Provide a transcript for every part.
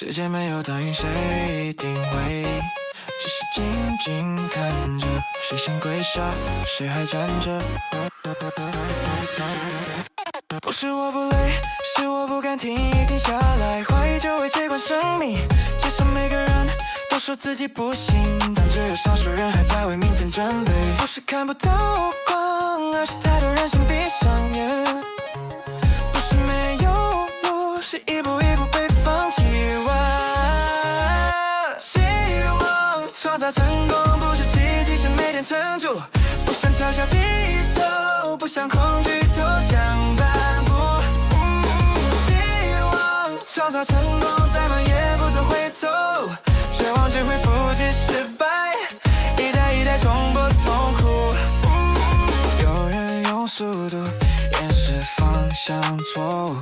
世界没有答应谁一定会，只是静静看着，谁先跪下，谁还站着。不是我不累，是我不敢停一停下来，怀疑就会接管生命。其实每个人都说自己不行，但只有少数人还在为明天准备。不是看不到光，而是太多人先闭上眼。不是没有路，是一步一步被放弃完。希望创造成功，不是奇迹，是每天撑住。不想嘲笑低头，不想恐惧投降半步。希望创造成功，再慢也不走回头。绝望只会复制失败，一代一代冲破痛苦。有人用速度掩饰方向错误，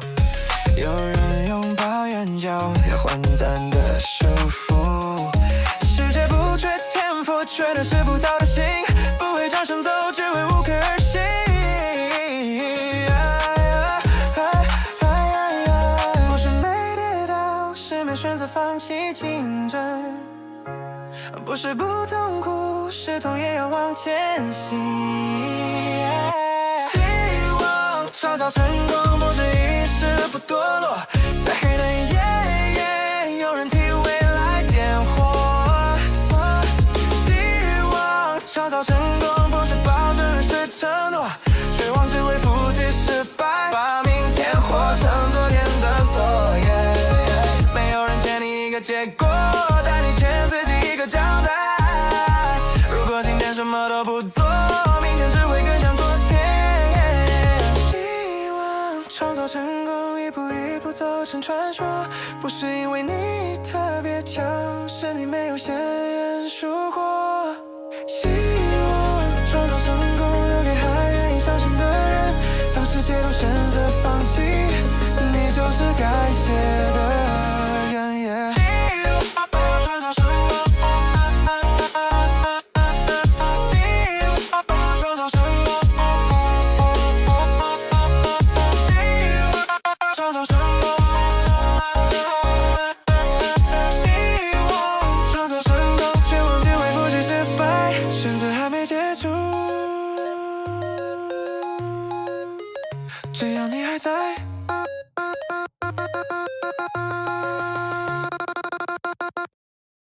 有人用抱怨教练换咱的束缚。世界不缺天赋，缺的是不逃的心，不会掌声走，只会无可而行。不是没跌倒，是没选择放弃竞争。不是不痛苦，是痛也要往前行。希望创造成功，不是一时不堕落，在黑的夜有人替未来点火。希望创造成功，不是保证，而是承诺，绝望只会复制失败，把明天活成昨天的作业。没有人欠你一个结果，但你欠自己一个交代。如果今天什么都不做，明天只会更像昨天。希望创造成功，一步一步走成传说，不是因为你特别强，是你没有先认输过。希望创造成功，留给还愿意相信的人。当世界都选择放弃，你就是该写的人。只要你还在。